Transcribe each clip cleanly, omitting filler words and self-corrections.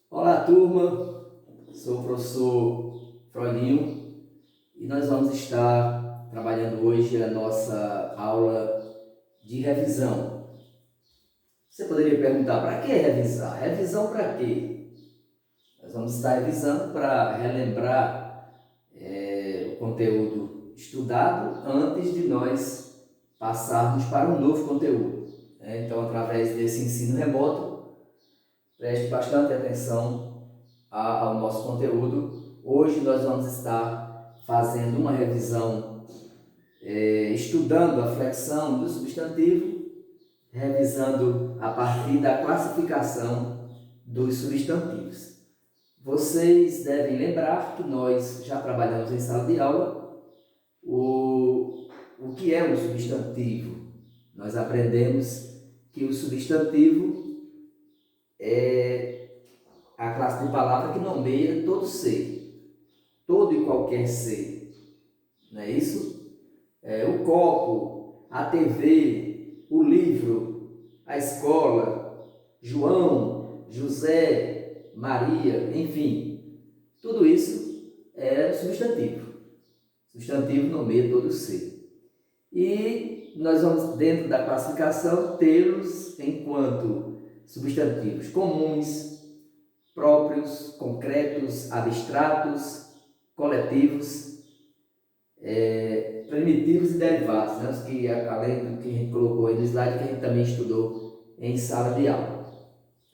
Olá, turma. Sou o professor Froilinho e nós vamos estar trabalhando hoje a nossa aula de revisão. Você poderia perguntar, para que revisar? Revisão para quê? Nós vamos estar revisando para relembrar o conteúdo estudado antes de nós passarmos para um novo conteúdo. Então, através desse ensino remoto, preste bastante atenção ao nosso conteúdo. Hoje nós vamos estar fazendo uma revisão, estudando a flexão do substantivo, revisando a partir da classificação dos substantivos. Vocês devem lembrar que nós já trabalhamos em sala de aula o que é um substantivo. Nós aprendemos que o substantivo é a classe de palavra que nomeia todo ser, todo e qualquer ser, não é isso? O copo, a TV, o livro, a escola, João, José, Maria, enfim, tudo isso é substantivo. Substantivo nomeia todo ser. E nós vamos, dentro da classificação, tê-los enquanto substantivos comuns, próprios, concretos, abstratos, coletivos, primitivos e derivados, né? Que, além do que a gente colocou aí no slide, que a gente também estudou em sala de aula.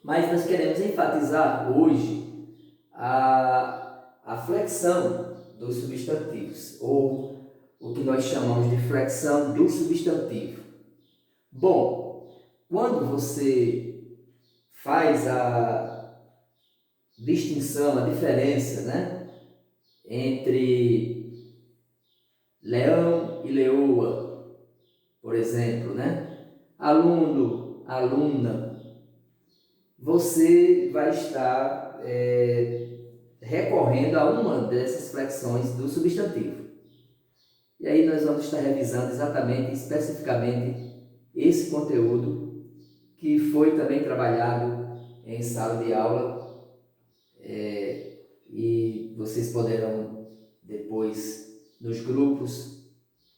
Mas nós queremos enfatizar hoje a flexão dos substantivos, ou o que nós chamamos de flexão do substantivo. Bom, quando você faz a distinção, a diferença, né, entre leão e leoa, por exemplo, né, aluno, aluna, você vai estar recorrendo a uma dessas flexões do substantivo. E aí nós vamos estar revisando exatamente, especificamente, esse conteúdo que foi também trabalhado em sala de aula, e vocês poderão depois nos grupos,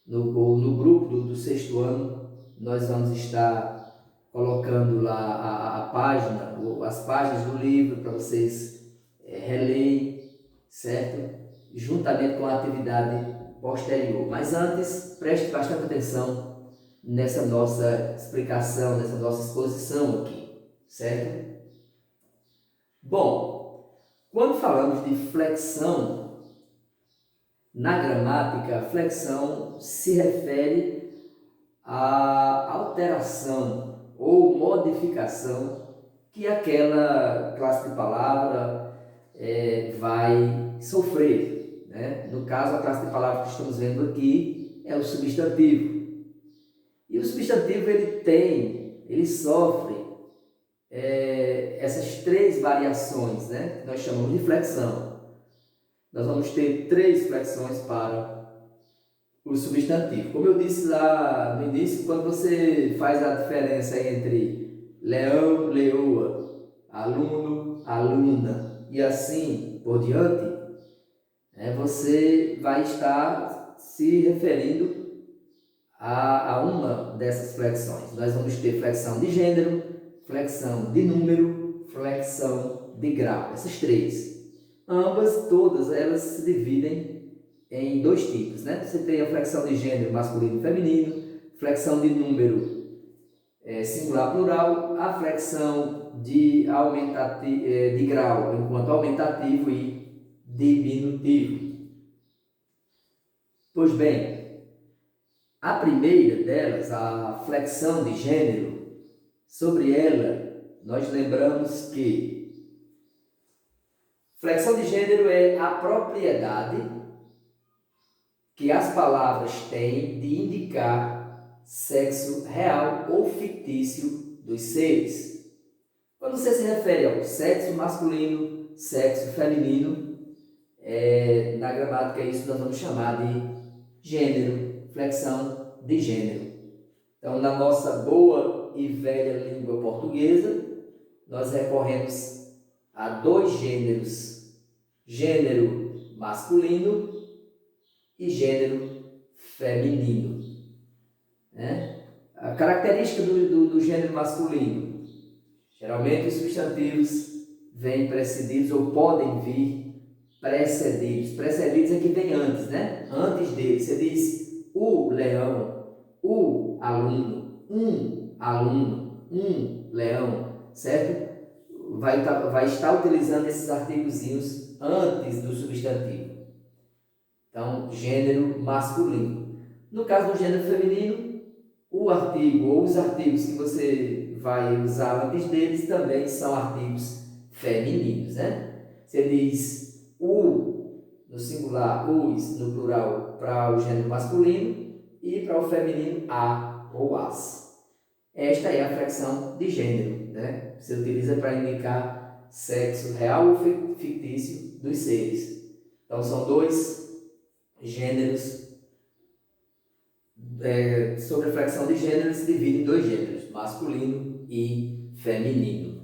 no grupo do sexto ano, nós vamos estar colocando lá a página, as páginas do livro para vocês relerem, certo? Juntamente com a atividade posterior. Mas antes, preste bastante atenção nessa nossa explicação, nessa nossa exposição aqui, certo? Bom, quando falamos de flexão, na gramática, flexão se refere à alteração ou modificação que aquela classe de palavra vai sofrer, né? No caso, a classe de palavra que estamos vendo aqui é o substantivo. E o substantivo ele sofre essas três variações, né, que nós chamamos de flexão. Nós vamos ter três flexões para o substantivo. Como eu disse lá no início, quando você faz a diferença entre leão, leoa, aluno, aluna e assim por diante, você vai estar se referindo a uma dessas flexões. Nós vamos ter flexão de gênero, flexão de número, flexão de grau. Essas três. Todas elas se dividem em dois tipos, né? Você tem a flexão de gênero masculino e feminino, flexão de número singular plural, a flexão de grau enquanto aumentativo e diminutivo. Pois bem, a primeira delas, a flexão de gênero, sobre ela nós lembramos que flexão de gênero é a propriedade que as palavras têm de indicar sexo real ou fictício dos seres. Quando você se refere ao sexo masculino, sexo feminino, na gramática isso nós vamos chamar de gênero, flexão de gênero. Então, na nossa boa e velha língua portuguesa, nós recorremos há dois gêneros, gênero masculino e gênero feminino, né? A característica do gênero masculino, geralmente os substantivos vêm precedidos ou podem vir precedidos. Precedidos é que vem antes, né? Antes dele. Você diz o leão, o aluno, um leão, certo? Vai estar utilizando esses artigozinhos antes do substantivo. Então, gênero masculino. No caso do gênero feminino, o artigo ou os artigos que você vai usar antes deles também são artigos femininos, né? Você diz o no singular, os no plural para o gênero masculino e para o feminino a ou as. Esta é a flexão de gênero, né? Você utiliza para indicar sexo real ou fictício dos seres. Então são dois gêneros. Sobre a flexão de gênero se divide em dois gêneros, masculino e feminino.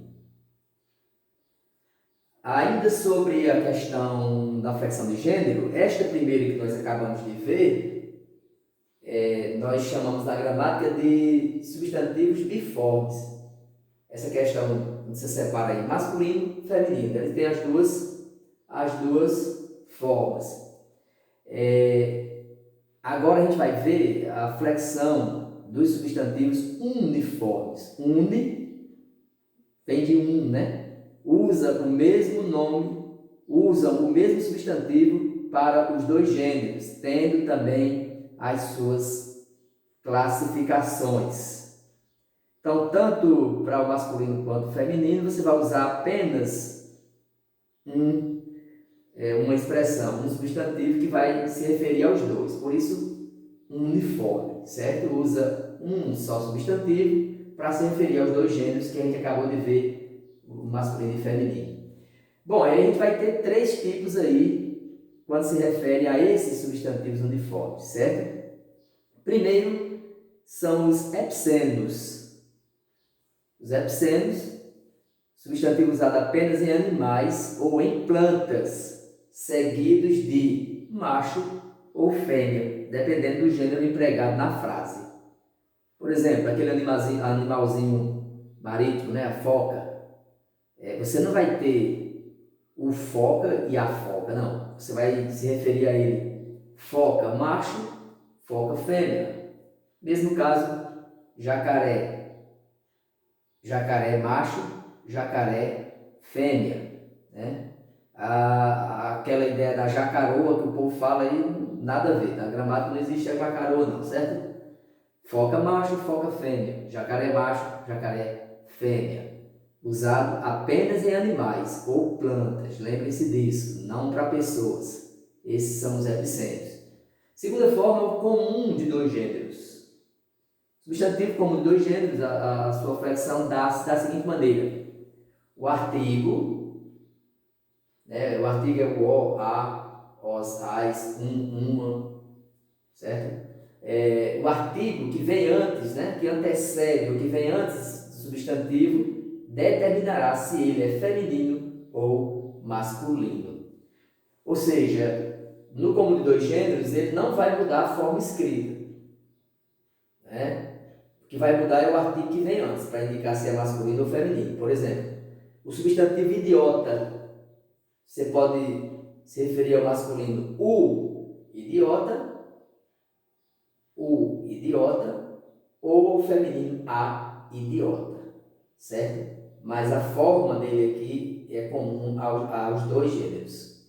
Ainda sobre a questão da flexão de gênero, esta primeira que nós acabamos de ver, nós chamamos na gramática de substantivos biformes. Essa questão você separa aí masculino e feminino, ele tem as duas formas. Agora a gente vai ver a flexão dos substantivos uniformes. Uni vem de né? Usa o mesmo nome, usam o mesmo substantivo para os dois gêneros, tendo também as suas classificações. Então, tanto para o masculino quanto o feminino, você vai usar apenas uma expressão, um substantivo que vai se referir aos dois. Por isso, uniforme, certo? Usa um só substantivo para se referir aos dois gêneros que a gente acabou de ver, o masculino e feminino. Bom, aí a gente vai ter três tipos aí quando se refere a esses substantivos uniformes, certo? Primeiro são os epicênos. Os epicênos, substantivo usado apenas em animais ou em plantas, seguidos de macho ou fêmea, dependendo do gênero empregado na frase. Por exemplo, aquele animalzinho marítimo, né, a foca, você não vai ter o foca e a foca, não. Você vai se referir a ele foca macho, foca fêmea. Mesmo caso, jacaré. Jacaré macho, jacaré fêmea, né? Aquela ideia da jacaroa que o povo fala aí, nada a ver. Na gramática não existe a jacaroa não, certo? Foca macho, foca fêmea. Jacaré macho, jacaré fêmea. Usado apenas em animais ou plantas. Lembre-se disso, não para pessoas. Esses são os epicênios. Segunda forma, o comum de dois gêneros. Substantivo comum de dois gêneros, a sua flexão dá-se da seguinte maneira. O artigo, né? O artigo é o o, a, os, as, uma, certo? O artigo que vem antes, né? Que antecede ou que vem antes do substantivo, determinará se ele é feminino ou masculino. Ou seja, no comum de dois gêneros, ele não vai mudar a forma escrita, né? O que vai mudar é o artigo que vem antes, para indicar se é masculino ou feminino. Por exemplo, o substantivo idiota, você pode se referir ao masculino o idiota, ou ao feminino a idiota, certo? Mas a forma dele aqui é comum aos dois gêneros.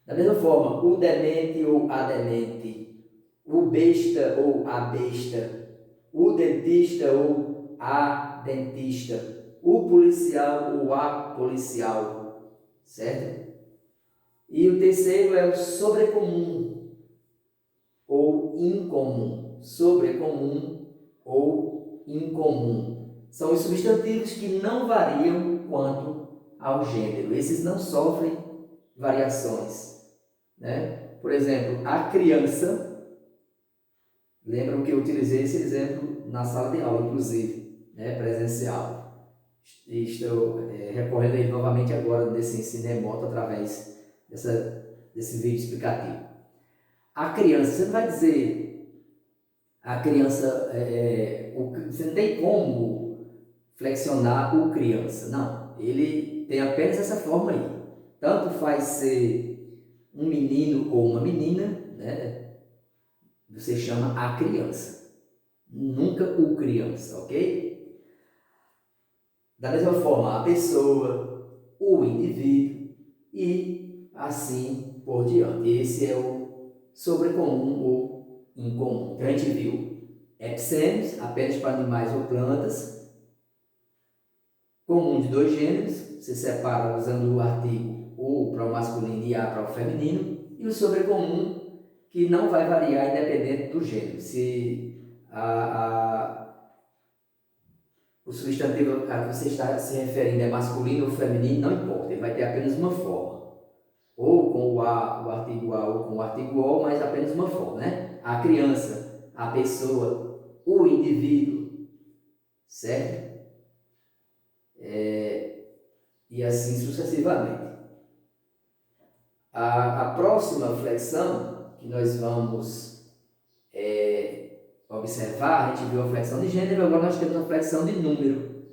Da mesma forma, o demente ou a demente, o besta ou a besta, o dentista ou a dentista, o policial ou a policial, certo? E o terceiro é o sobrecomum ou incomum. Sobrecomum ou incomum. São os substantivos que não variam quanto ao gênero. Esses não sofrem variações, né? Por exemplo, a criança, lembram que eu utilizei esse exemplo na sala de aula, inclusive, né, presencial. Estou recorrendo aí novamente agora desse ensino remoto através desse vídeo explicativo. A criança, você não vai dizer a criança, você não tem como flexionar o criança, não. Ele tem apenas essa forma aí. Tanto faz ser um menino ou uma menina, né? Você chama a criança, nunca o criança, ok? Da mesma forma, a pessoa, o indivíduo e assim por diante. Esse é o sobrecomum ou incomum. Então a gente viu epicênios, apenas para animais ou plantas, comum de dois gêneros, se separa usando o artigo o para o masculino e a para o feminino, e o sobrecomum, que não vai variar independente do gênero. Se o substantivo a que você está se referindo é masculino ou feminino, não importa, ele vai ter apenas uma forma. Ou com o artigo a, ou com o artigo o, mas apenas uma forma, né? A criança, a pessoa, o indivíduo, certo? E assim sucessivamente. A próxima flexão que nós vamos observar, a gente viu a flexão de gênero, agora nós temos a flexão de número.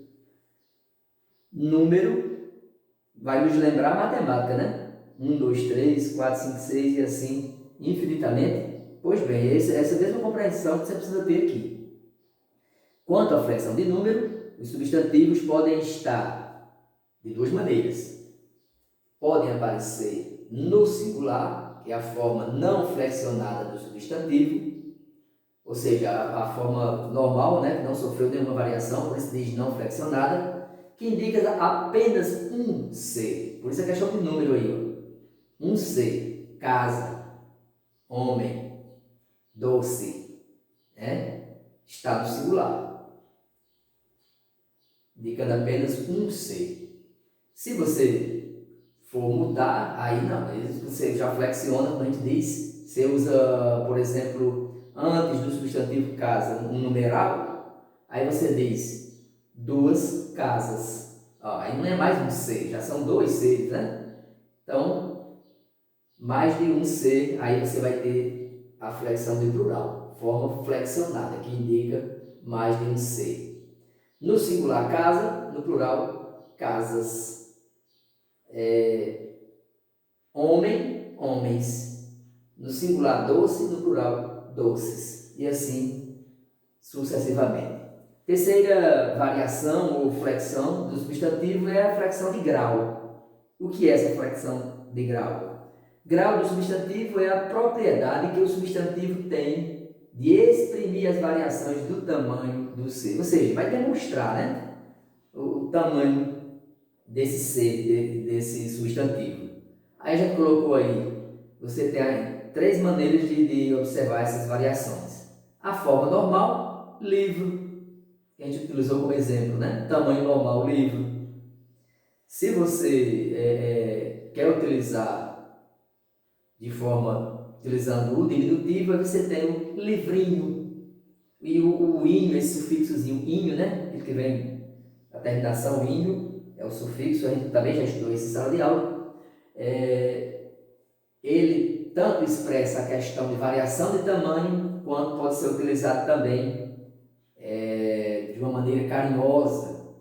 Número vai nos lembrar a matemática, né? 1, 2, 3, 4, 5, 6 e assim infinitamente. Pois bem, essa mesma compreensão que você precisa ter aqui. Quanto à flexão de número, os substantivos podem estar de duas maneiras. Podem aparecer no singular, que é a forma não flexionada do substantivo, ou seja, a forma normal, né, que não sofreu nenhuma variação, por isso diz não flexionada, que indica apenas um ser. Por isso a questão de número aí, ó. Um ser, casa, homem, doce, né? Está no singular, indicando apenas um ser. Se você for mudar, aí não, você já flexiona, como a gente diz, você usa, por exemplo, antes do substantivo casa, um numeral, aí você diz duas casas. Ó, aí não é mais um ser, já são dois seres, né? Então, mais de um ser, aí você vai ter a flexão de plural, forma flexionada, que indica mais de um ser. No singular, casa, no plural, casas. Homem, homens. No singular, doce, no plural, doces. E assim sucessivamente. Terceira variação ou flexão do substantivo é a flexão de grau. O que é essa flexão de grau? Grau do substantivo é a propriedade que o substantivo tem de exprimir as variações do tamanho do ser. Ou seja, vai demonstrar, né, o tamanho desse ser, desse substantivo. Aí já colocou aí, você tem três maneiras de observar essas variações. A forma normal, livro, que a gente utilizou como exemplo, né? Tamanho normal, livro. Se você quer utilizar de forma, utilizando o diminutivo, aí você tem o livrinho. E o inho, esse sufixozinho inho, né? Ele que vem a terminação inho, é o sufixo, a gente também já estudou isso em sala de aula. Ele tanto expressa a questão de variação de tamanho, quanto pode ser utilizado também de uma maneira carinhosa,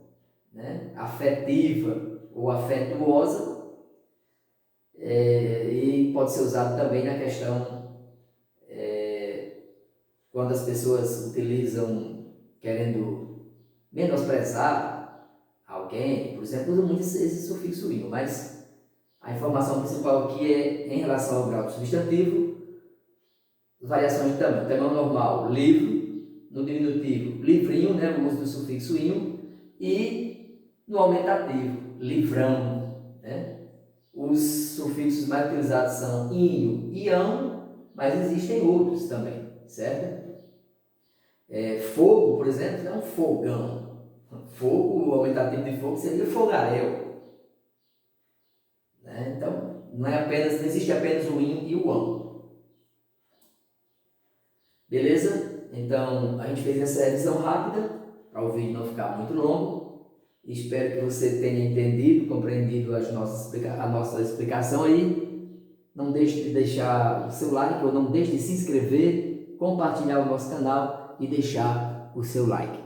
né? Afetiva ou afetuosa, e pode ser usado também na questão quando as pessoas utilizam querendo menosprezar alguém, por exemplo, usam muito esse sufixo ino, mas a informação principal aqui é em relação ao grau do substantivo, variações de tamanho. Tamanho normal, livro, no diminutivo, livrinho, né, o uso do sufixo inho, e no aumentativo, livrão, né? Os sufixos mais utilizados são inho e ão, mas existem outros também, certo? Fogo, por exemplo, é um fogão. Fogo, o aumentativo de fogo seria fogaréu, né? Então, não existe apenas o inho e o ão. Beleza? Então, a gente fez essa revisão rápida, para o vídeo não ficar muito longo. Espero que você tenha entendido, compreendido a nossa explicação aí. Não deixe de deixar o seu like ou não deixe de se inscrever, compartilhar o nosso canal e deixar o seu like.